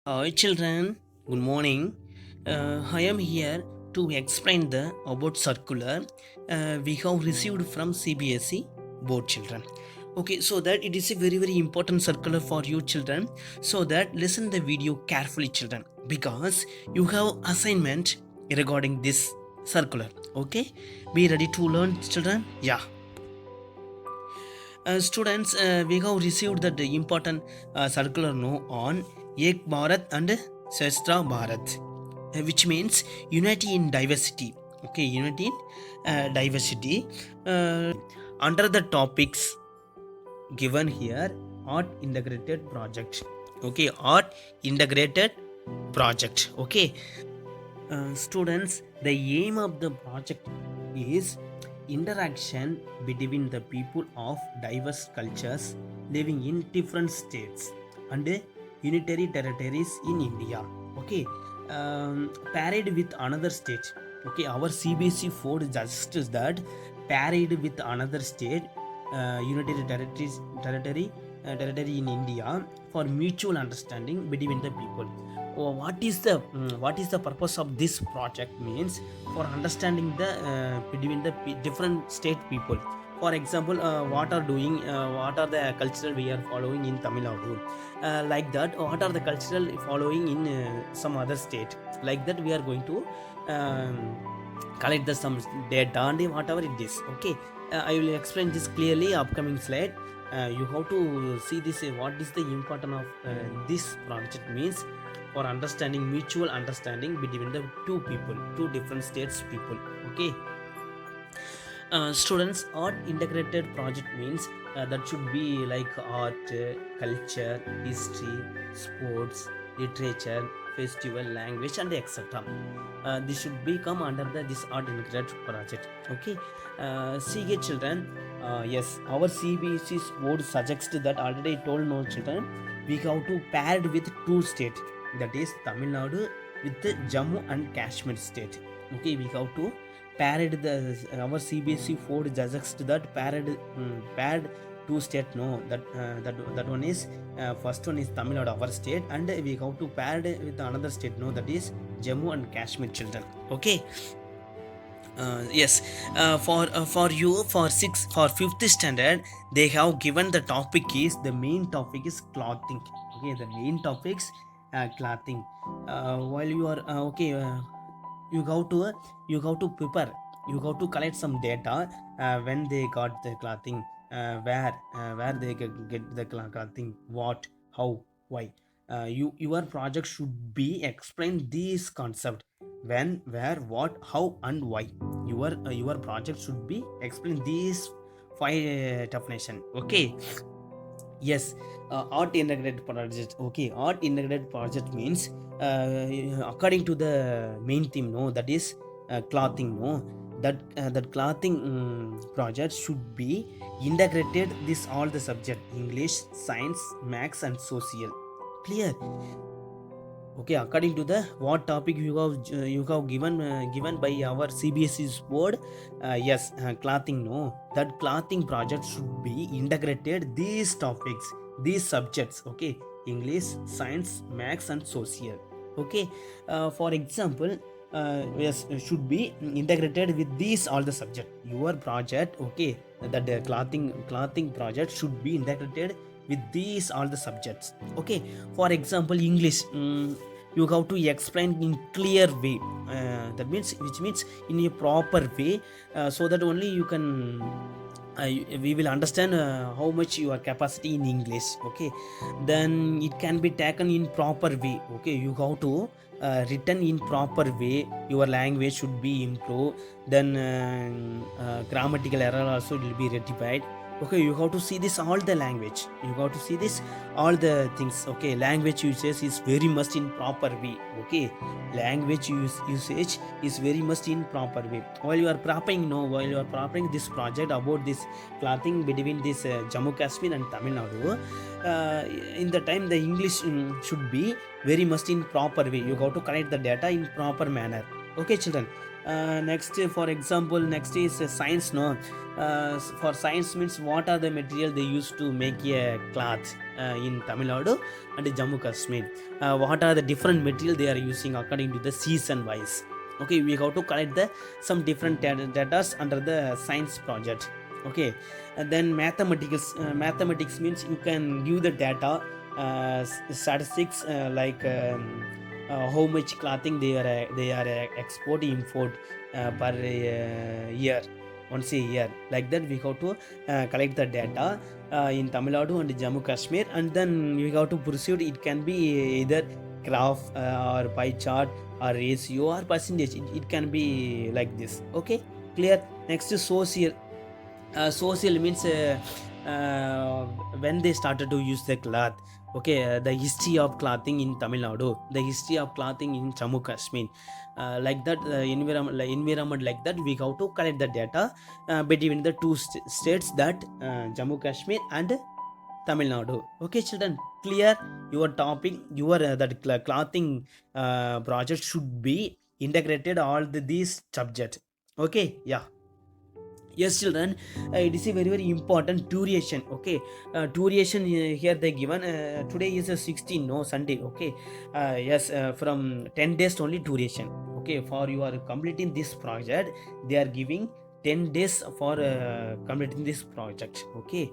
Hi children, good morning. I am here to explain the about circular we have received from CBSE board children. Okay, so that it is a very important circular for you children. So that listen the video carefully children because you have assignment regarding this circular. Okay, be ready to learn children. Yeah. Students, we have received the important circular no on Ek Bharat and Shastra Bharat, which means unity in diversity. Okay, unity in diversity. Under the topics given here, art integrated project. Okay, art integrated project. Okay, students, the aim of the project is interaction between the people of diverse cultures living in different states and unitary territories in India. Okay, paired with another state. Okay, our CBSE 4 suggests that paired with another state, unitary territory in India for mutual understanding between the people. What is the purpose of this project means for understanding the between the different state people. For example, what are the cultural we are following in Tamil Nadu, like that what are the cultural following in some other state, like that we are going to um, collect the some data and whatever it is. Okay, I will explain this clearly upcoming slide. You have to see this, what is the importance of this project means for understanding mutual understanding between the two different states people. Okay, students, art integrated project means that should be like art, culture, history, sports, literature, festival, language and etc. This should be come under this art integrated project. Okay, see children, yes, our CBSE board suggests that already told no children we have to paired with two states, that is Tamil Nadu with the Jammu and Kashmir state. Okay, we have to paired the our CBSE 4 suggests that paired two state no, that one is first one is Tamil Nadu our state, and we have to paired with another state no, that is Jammu and Kashmir children. Okay, yes, for you for fifth standard they have given the topic is the main topic is clothing. Okay, the main topics clothing. While you are you go to prepare, you go to collect some data when they got the clothing, where they get the clothing, what, how, why. Your project should be explain this concept: when, where, what, how and why. Your project should be explain these five definition. Okay, yes, art integrated project. Okay, art integrated project means according to the main theme no, that is clothing no, that clothing project should be integrated this all the subject: English, science, maths and social. Clear? Okay, according to the what topic you have given by our CBSE's board, yes, clothing no, that clothing project should be integrated these topics, these subjects. Okay, English, science, maths and social. Okay, for example, yes, should be integrated with these all the subject your project. Okay, that the clothing project should be integrated with these all the subjects. Okay, for example, English, you have to explain in clear way, that means which means in a proper way, so that only you can we will understand how much your capacity in English. Okay, then it can be taken in proper way. Okay, you have to written in proper way, your language should be improved, then grammatical error also will be rectified. Okay, you have to see this all the language, you have to see this all the things. Okay, language usage is very much in proper way. Okay, usage is very much in proper way. While you are preparing no, while you are preparing this project about this clothing between this Jammu Kashmir and Tamil Nadu, in the time the English should be very much in proper way. You have to collect the data in proper manner. Okay children, Next, for example, next is science. No, for science means what are the material they use to make a cloth in Tamil Nadu and Jammu Kashmir. What are the different material they are using according to the season wise. Okay, we have to collect the some different data under the science project. Okay, and then mathematics means you can give the data, statistics, like how much clothing they are export import per year, once a year. Like that we have to collect the data in Tamil Nadu and Jammu Kashmir, and then we have to proceed. It can be either graph or pie chart or ratio or percentage. It can be like this. Okay, clear. Next is social. Social means uh, when they started to use the cloth. Okay, the history of clothing in Tamil Nadu, the history of clothing in Jammu Kashmir, like that, environment like that we have to collect the data between the two states, that Jammu Kashmir and Tamil Nadu. Okay, children, clear your topic. Your that clothing project should be integrated all these subjects. Okay, yeah. Yes, children, it is a very very important duration. Okay, duration here they given, today is a 16, no, Sunday. Okay, yes, from 10 days only duration. Okay, for you are completing this project, they are giving 10 days for completing this project. Okay,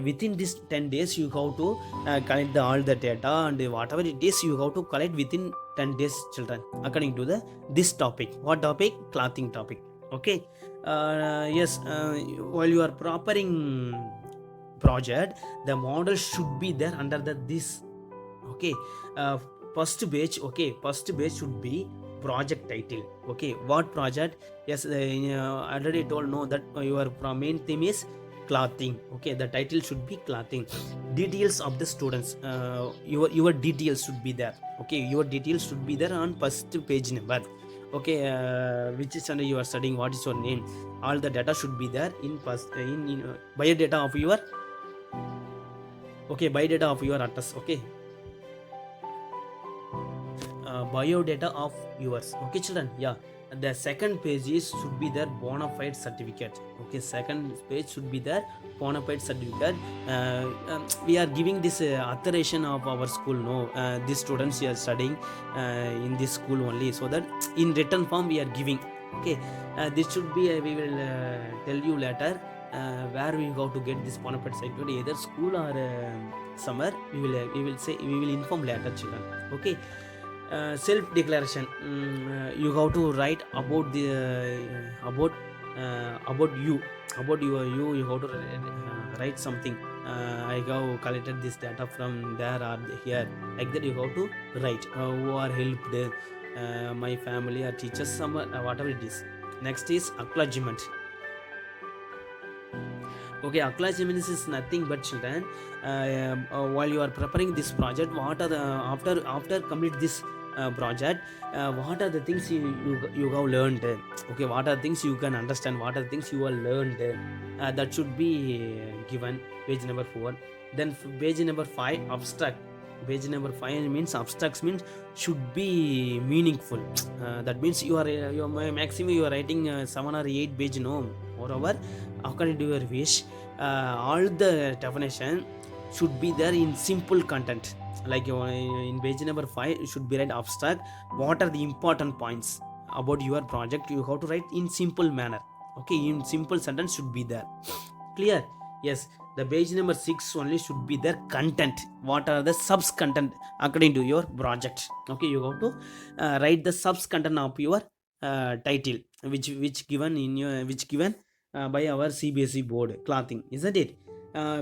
within this 10 days you have to collect all the data, and whatever it is you have to collect within 10 days, children, according to the this topic. What topic? Clothing topic. Okay, yes, while you are preparing project, the model should be there under this. Okay, uh, first page. Okay, first page should be project title. Okay, what project? Yes, I already told, no, that your main theme is clothing. Okay, the title should be clothing. Details of the students, your details should be there. Okay, your details should be there on first page number. Okay, which standard you are studying, what is your name, all the data should be there in first, in biodata of your, okay, biodata of your address. Okay, biodata of yours. Okay, children, yeah. The second page is should be their bona fide certificate. Okay, second page should be their bona fide certificate. We are giving this authorization of our school. No, these students are studying in this school only, so that in written form we are giving. Okay, this should be we will tell you later where we go to get this bona fide certificate, either school or somewhere. We will say, we will inform later, children. Okay. Self declaration, you have to write about the about you, about you have to write something. I have collected this data from there or here, like that you have to write, who are helped, my family or teachers, some whatever it is. Next is acknowledgement. Okay, acknowledgement is nothing but, children, while you are preparing this project, what are the after complete this project, what are the things you have learned. Okay, what are things you can understand, what are the things you have learned, that should be given, page number 4. Then page number 5, abstract. Page number 5 means abstracts means should be meaningful. That means you are maximum you are writing 7 or 8 page, no, moreover, according to your wish. All the definition should be there in simple content. Like in page number 5 you should be write abstract, what are the important points about your project, you have to write in simple manner. Okay, in simple sentence should be there. Clear? Yes, the page number 6 only should be their content, what are the subs content according to your project. Okay, you have to write the subs content of your title, which given in your given by our CBSE board, clothing, isn't it?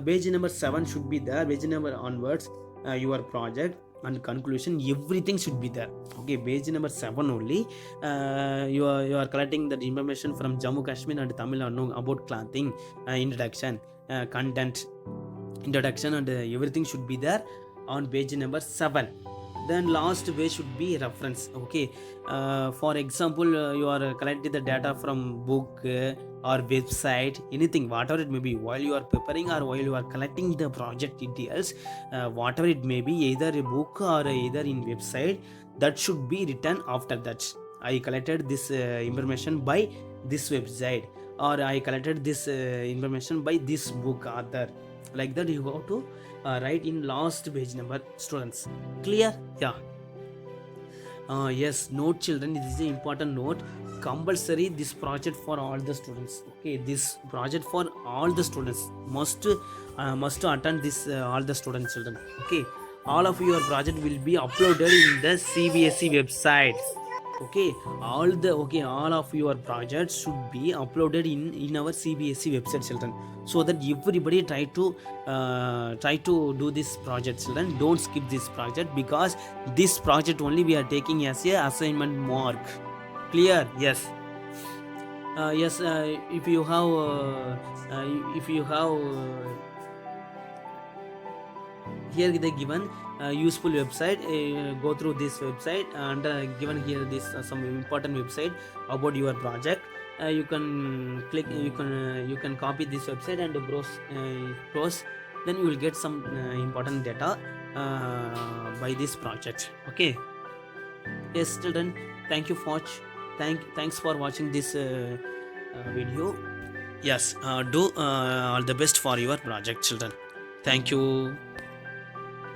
Page number 7 should be there, page number onwards, your project and conclusion, everything should be there. Okay, page number 7 only, you are collecting that information from Jammu Kashmir and Tamil Nadu about clothing, introduction, content, introduction, and everything should be there on page number 7. Then last page should be reference. Okay, for example, you are collecting the data from book or website, anything, whatever it may be, while you are preparing or while you are collecting the project details, whatever it may be, either a book or either in website, that should be written after that. I collected this information by this website, or I collected this information by this book author. Like that you have to write in last page number, students. Clear? Yeah. Yes, note children, this is an important note. Compulsory this project for all the students. Okay, this project for all the students must attend this, all the students, children. Okay, all of your project will be uploaded in the CBSE website. Okay, all of your projects should be uploaded in our CBSE website, children, so that everybody try to do this project, children. Don't skip this project, because this project only we are taking as a assignment mark. Clear? Yes. Yes, if you have here they given useful website, go through this website, and given here this some important website about your project. You can click, you can copy this website and browse, then you will get some important data by this project. Okay. Yes, children, thank you for thanks for watching this video. Yes, do all the best for your project, children. Thank you.